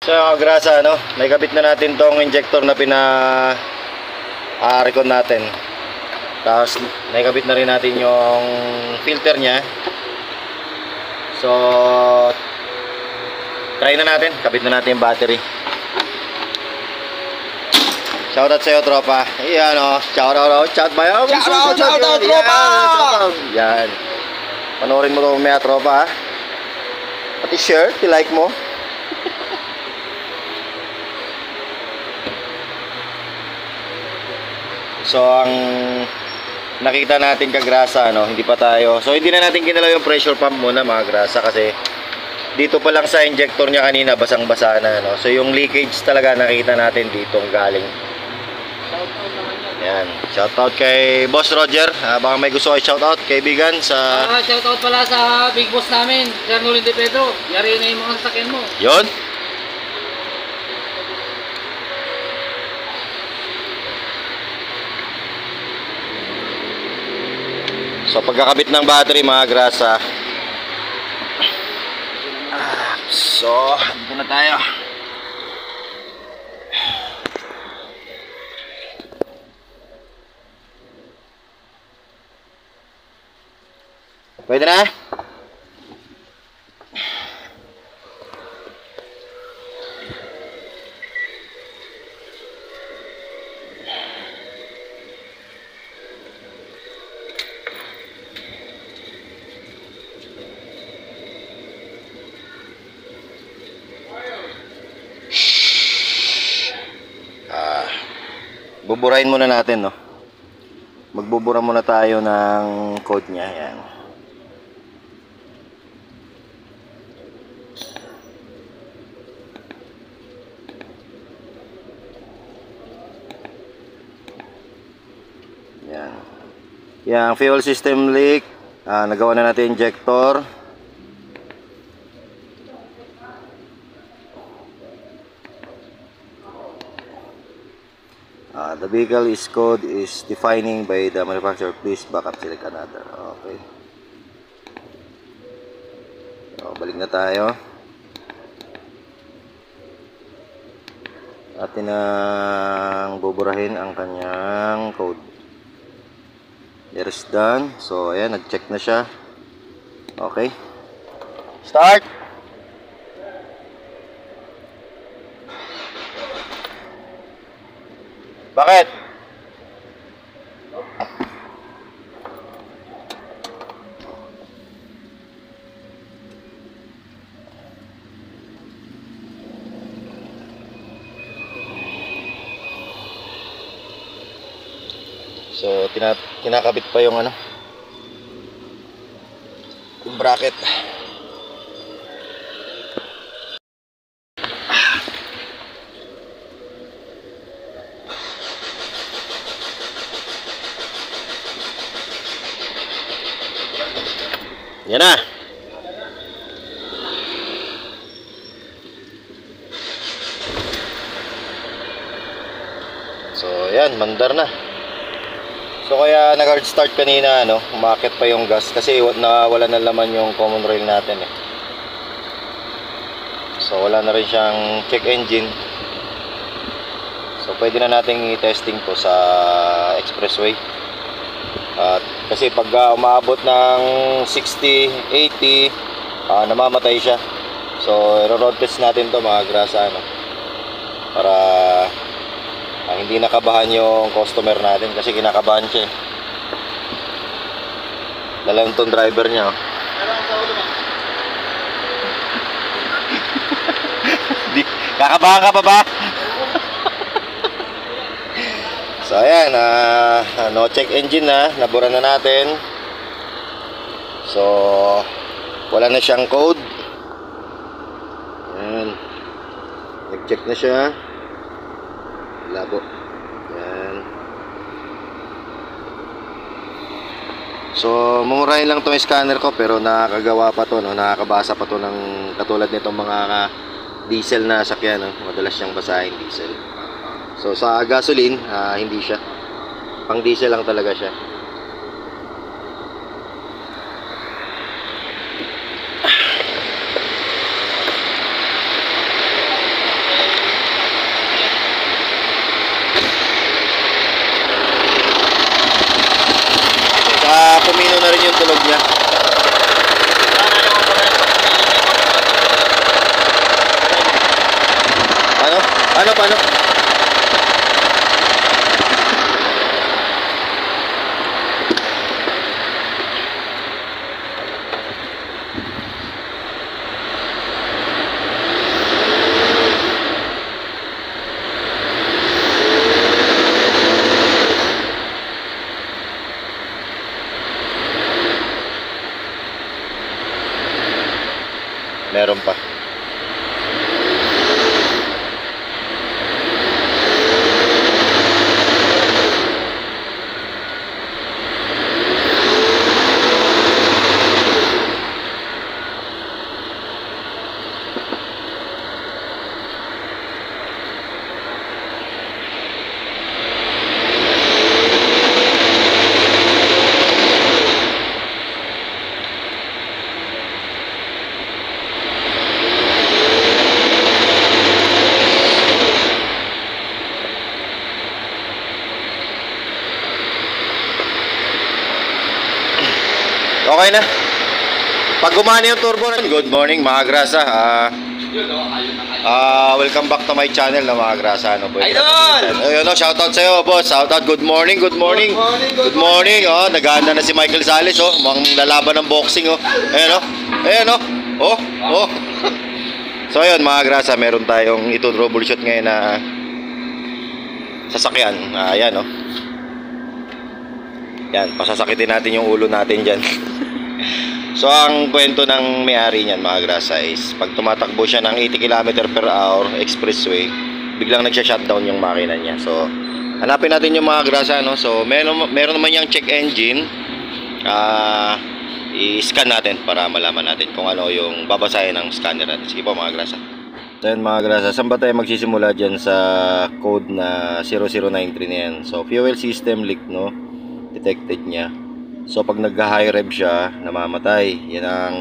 So yung grasa, ano, naikabit na natin tong injector na recon natin. Tapos naikabit na rin natin yung filter nya. So try na natin, kabit na natin yung battery. Shoutout sa'yo, tropa. Iyan o, shoutout bayo. Shoutout tropa. Yan. Panoorin mo ito mamaya, tropa. Pati shirt, like mo. So ang nakita natin kagrasa, no, hindi pa tayo. So hindi na natin ginalaw yung pressure pump muna, mga grasa, kasi dito pa lang sa injector niya kanina basang-basa na, no. So yung leakage talaga nakita natin dito galing. Yan. Shoutout kay Boss Roger. Baka may gusto kayo shoutout, kaibigan sa shoutout pala sa big boss namin, Sir Nolin De Pedro. Yari na yung mga sasakyan mo. Yun. So pagkakabit ng battery, mga grasa. So dito na tayo. Pwede na? Buburahin muna natin, no. Magbubura muna tayo ng code niya, yan. Yan. Yang fuel system leak, nagawa na natin injector. The vehicle is code is defining by the manufacturer. Please back up, select another. Okay. So, balik na tayo. Atin ang buburahin ang kanyang code. There's done. So ayan, nag-check na siya. Okay. Start. Bakit? So kinakabit pa yung ano, yung bracket. Yan na. So yan, mandar na. So kaya nag-hard start kanina, ano, umakit pa yung gas kasi nawala na laman yung common rail natin, eh. So wala na rin siyang check engine. So pwede na nating i-testing to sa expressway. Kasi pag umabot ng 60, 80, namamatay siya. So i-road test natin to, mga grasa, ano, para hindi nakabahan yung customer natin, kasi kinakabahan siya, eh. Dalang tong driver niya, oh. Kakabahan ka pa ba? So ayan, no check engine na, nabura na natin. So wala na siyang code. Ayan, nag-check na siya. Labo. Ayan. So mumurahin lang itong scanner ko, pero nakakagawa pa to, no? Nakakabasa pa to ng katulad nitong mga diesel na sakyan, no? Madalas siyang basahin diesel. So sa gasoline, hindi siya. Pang diesel lang talaga siya. likod niya. Paano? Meron pa. Okay na. Pag gumana yung turbo na. Good morning mga grasa. Welcome back to my channel na mga grasa. Idol! Ayun, shoutout sa'yo, boss. Shoutout. Good morning. Good morning. Oh, naganda na si Michael Sales. Oh, mga lalaban ng boxing. Oh. Ayan. Oh. So ayun mga grasa, meron tayong ito troubleshoot ngayon na sasakyan. Ayan, oh. Yan, pasasakitin natin yung ulo natin dyan. So ang kwento ng may-ari niyan mga grasa is pag tumatakbo siya ng 80 km/h expressway, biglang nagsha-shutdown yung makina niya. So hanapin natin yung mga grasa, no? So meron naman yung check engine. I-scan natin para malaman natin kung ano yung babasahin ng scanner natin. Sige po mga grasa. Then mga grasa, saan ba tayo magsisimula dyan sa code na 0093 na yan? So fuel system leak, no? Detected niya. So pag nag-high rev siya, namamatay. Yan ang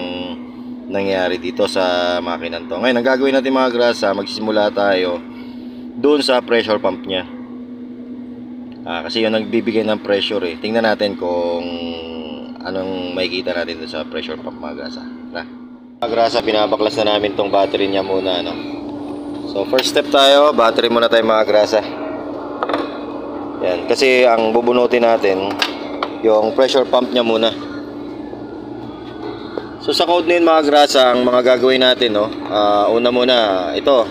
nangyari dito sa makina to. Ngayon, ang gagawin natin mga grasa, magsisimula tayo doon sa pressure pump niya. Kasi yun nagbibigay ng pressure eh. Tingnan natin kung anong makikita natin doon sa pressure pump mga grasa. Mga grasa, pinabaklas na namin tong battery niya muna, no? So first step tayo, battery muna tayo mga grasa. Yan, kasi ang bubunutin natin yung pressure pump niya muna. So sa code na yun mga grasa, ang mga gagawin natin, no? Una muna, ito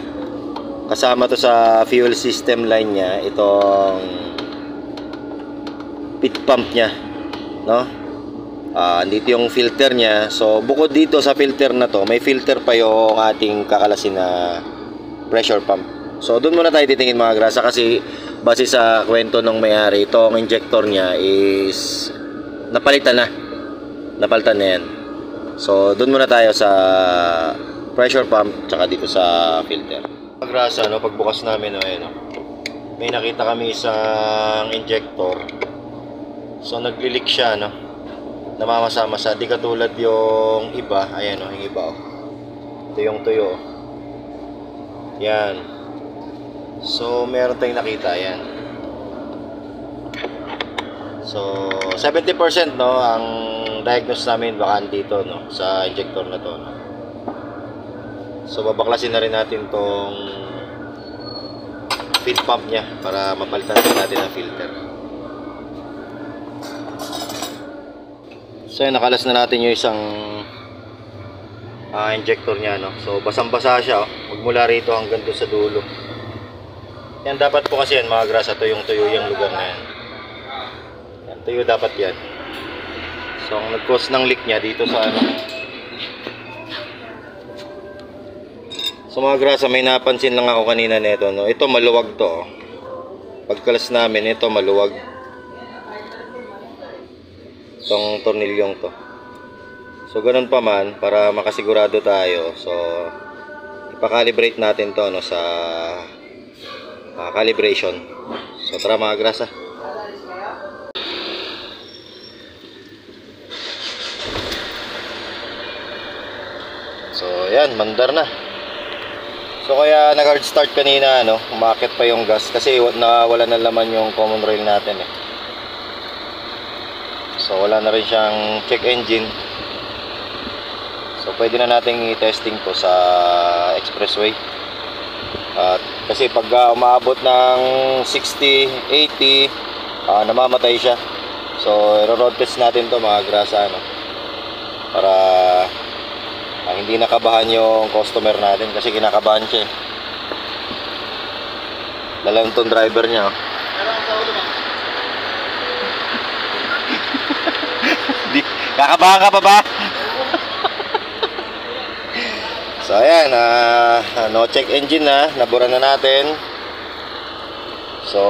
kasama to sa fuel system line niya, itong pit pump niya, no? Andito yung filter niya. So bukod dito sa filter na to, may filter pa yung ating kakalasin na pressure pump. So doon muna tayo titingin mga grasa, kasi base sa kwento ng may-ari, itong injector niya is napalitan na yan. So doon muna tayo sa pressure pump tsaka dito sa filter. Mga grasa, no, pagbukas namin, no, ayan, no, may nakita kami isang injector. So nagli-leak siya, no, namamasa-masa, di katulad yung iba. Ayan, no, yung iba, oh. Ito yung tuyo, oh. Yan. So meron tayong nakita, yan. So 70%, no, ang diagnose namin baka dito, no, sa injector na to, no? So babaklasin na rin natin tong feed pump niya para mapalitan din natin ang filter. So nakalas na natin yung isang injector niya, no. So basang-basa siya, oh, magmula rito hanggang doon sa dulo. Yan dapat po kasi yan mga grasa, tuyong yung lugar na yan. Yan, tuyo dapat yan. So ang nag-cause ng leak niya dito sa ano. So mga grasa, may napansin lang ako kanina nito, no. Ito maluwag to, oh. Pagkalas namin, ito maluwag. Itong tornilyong to. So ganun pa man, para makasigurado tayo, so ipakalibrate natin to, no, sa calibration. So tara mga grasa. So yan, mandar na. So kaya nag-hard start kanina, no, umakit pa yung gas kasi nawala na laman yung common rail natin, eh. So wala na rin siyang check engine. So pwede na nating i-testing to sa expressway. Kasi pag umaabot ng 60, 80, namamatay siya. So i-road test natin to mga grasa, ano, para hindi nakabahan yung customer natin, kasi kinakabahan siya eh. Dalang tong driver niya, oh. Pero ang sa ulo ba? Di, kakabahan ka pa ba? So ayan, no check engine na, nabura na natin. So